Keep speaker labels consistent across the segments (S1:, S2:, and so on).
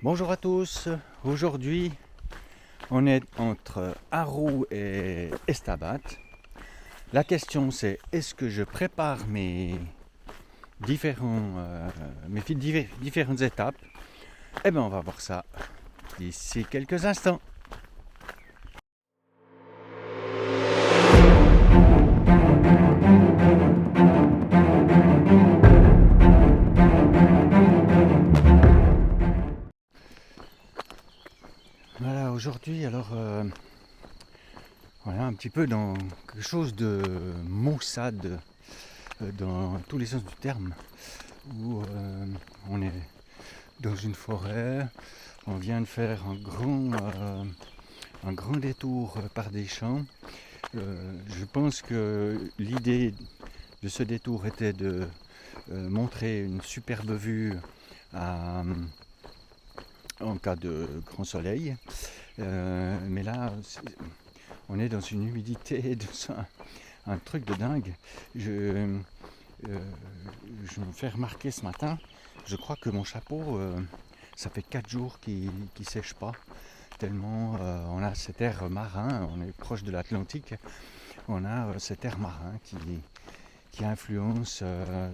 S1: Bonjour à tous, aujourd'hui on est entre Arrou et Estabat. La question c'est est-ce que je prépare différentes étapes? Eh bien on va voir ça d'ici quelques instants. Voilà, aujourd'hui voilà, un petit peu dans quelque chose de maussade dans tous les sens du terme, où on est dans une forêt, on vient de faire un grand détour par des champs. Je pense que l'idée de ce détour était de montrer une superbe vue à, en cas de grand soleil. Mais là, on est dans une humidité, un truc de dingue. Je me fais remarquer ce matin, je crois que mon chapeau, ça fait 4 jours qu'il ne sèche pas. Tellement on a cet air marin, on est proche de l'Atlantique, on a cet air marin qui influence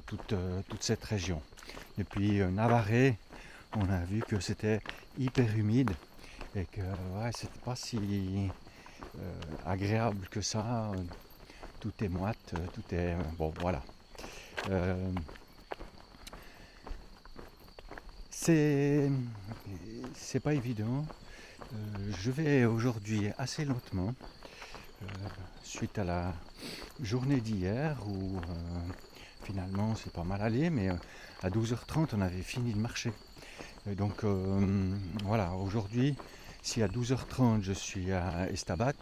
S1: toute cette région. Et puis Navarrais, on a vu que c'était hyper humide et que c'était pas si agréable que ça. Tout est moite, tout est bon, voilà. C'est pas évident. Je vais aujourd'hui assez lentement suite à la journée d'hier où finalement c'est pas mal allé, mais à 12h30 on avait fini de marcher. Donc voilà, aujourd'hui, si à 12h30 je suis à Estabat,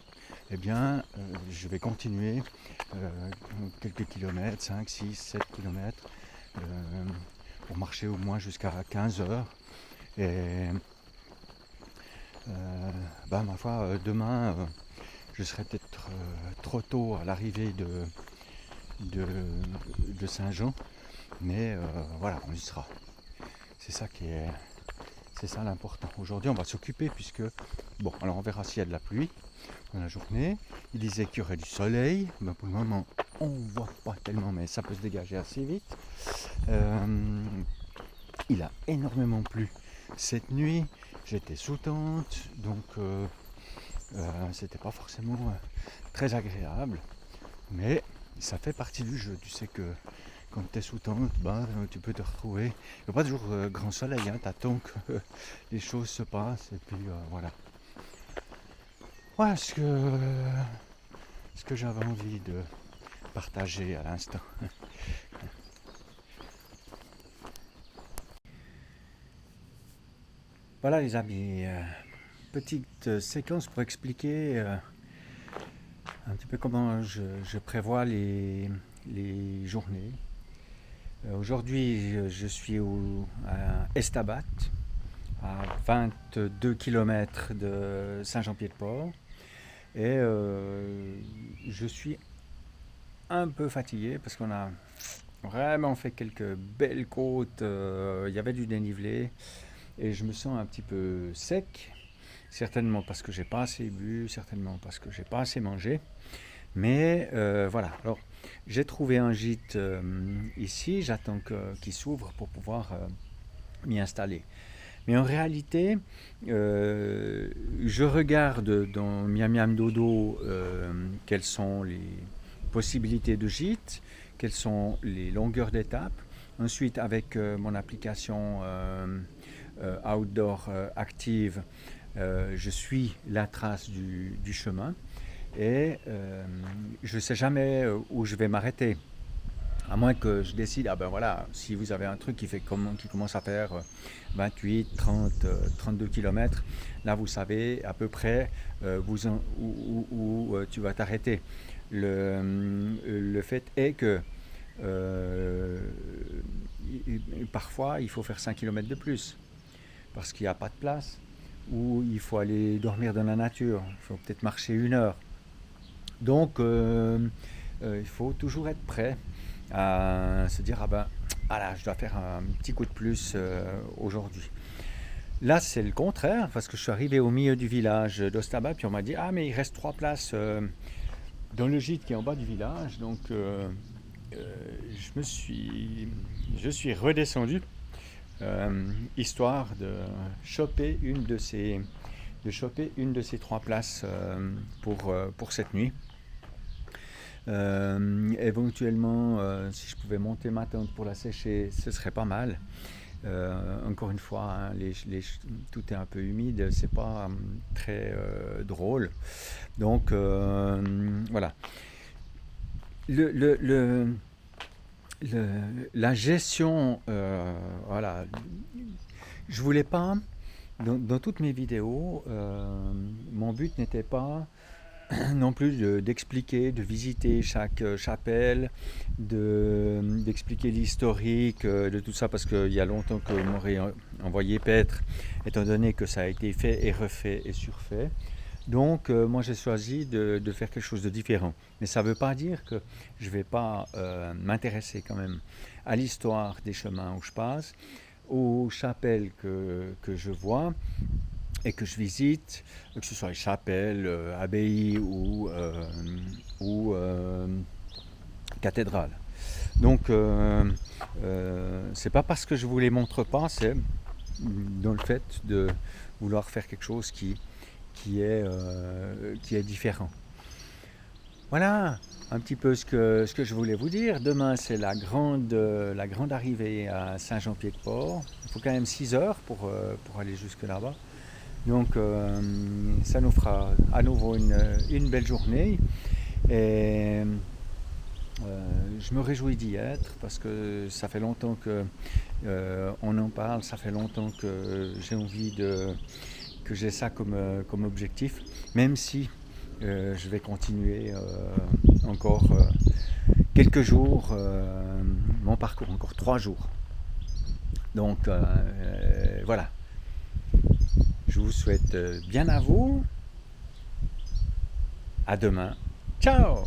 S1: eh bien je vais continuer quelques kilomètres, 5, 6, 7 kilomètres, pour marcher au moins jusqu'à 15h. Et ma foi, demain, je serai peut-être trop tôt à l'arrivée de Saint-Jean, mais voilà, on y sera. C'est ça l'important. Aujourd'hui, on va s'occuper puisque, bon, alors on verra s'il y a de la pluie dans la journée. Il disait qu'il y aurait du soleil. Ben, pour le moment, on ne voit pas tellement, mais ça peut se dégager assez vite. Il a énormément plu cette nuit. J'étais sous tente, donc c'était pas forcément très agréable, mais ça fait partie du jeu. Tu sais que quand tu es sous tente, tu peux te retrouver. Il n'y a pas toujours grand soleil, hein, tu attends que les choses se passent, et puis voilà. Voilà ce que j'avais envie de partager à l'instant. Voilà les amis, petite séquence pour expliquer un petit peu comment je prévois les journées. Aujourd'hui, je suis à Estabat, à 22 km de Saint-Jean-Pied-de-Port. Et je suis un peu fatigué parce qu'on a vraiment fait quelques belles côtes. Il y avait du dénivelé et je me sens un petit peu sec. Certainement parce que j'ai pas assez bu, certainement parce que j'ai pas assez mangé. Mais voilà, alors j'ai trouvé un gîte ici, j'attends qu'il s'ouvre pour pouvoir m'y installer. Mais en réalité, je regarde dans Miam Miam Dodo quelles sont les possibilités de gîte, quelles sont les longueurs d'étape. Ensuite, avec mon application Outdoor Active, je suis la trace du chemin et je ne sais jamais où je vais m'arrêter. À moins que je décide, voilà, si vous avez un truc qui commence à faire 28, 30, 32 km, là vous savez à peu près où tu vas t'arrêter. Le fait est que parfois il faut faire 5 km de plus parce qu'il n'y a pas de place, ou il faut aller dormir dans la nature, il faut peut-être marcher 1 heure. Donc il faut toujours être prêt à se dire voilà, je dois faire un petit coup de plus aujourd'hui. Là, c'est le contraire, parce que je suis arrivé au milieu du village d'Ostaba, puis on m'a dit, ah, mais il reste 3 places dans le gîte qui est en bas du village. Donc, euh, je suis redescendu, histoire choper une de choper une de ces 3 places pour cette nuit. Éventuellement, si je pouvais monter ma tente pour la sécher, ce serait pas mal. Encore une fois, hein, tout est un peu humide, c'est pas très drôle. Donc voilà. Le, le, le, la gestion, voilà. Je voulais pas, dans toutes mes vidéos, mon but n'était pas non plus d'expliquer, de visiter chaque chapelle, d'expliquer l'historique de tout ça, parce qu'il y a longtemps que m'aurait envoyé paître, étant donné que ça a été fait et refait et surfait. Donc moi j'ai choisi de faire quelque chose de différent. Mais ça ne veut pas dire que je ne vais pas m'intéresser quand même à l'histoire des chemins où je passe, aux chapelles que je vois et que je visite, que ce soit les chapelles, abbayes ou cathédrales. Donc, c'est pas parce que je vous les montre pas, c'est dans le fait de vouloir faire quelque chose qui est différent. Voilà un petit peu ce que je voulais vous dire. Demain, c'est la grande arrivée à Saint-Jean-Pied-de-Port. Il faut quand même 6 heures pour aller jusque là-bas. Donc ça nous fera à nouveau une belle journée et je me réjouis d'y être parce que ça fait longtemps que on en parle, ça fait longtemps que j'ai envie que j'ai ça comme objectif, même si je vais continuer encore quelques jours mon parcours, encore 3 jours. Donc voilà. Je vous souhaite bien à vous. À demain. Ciao!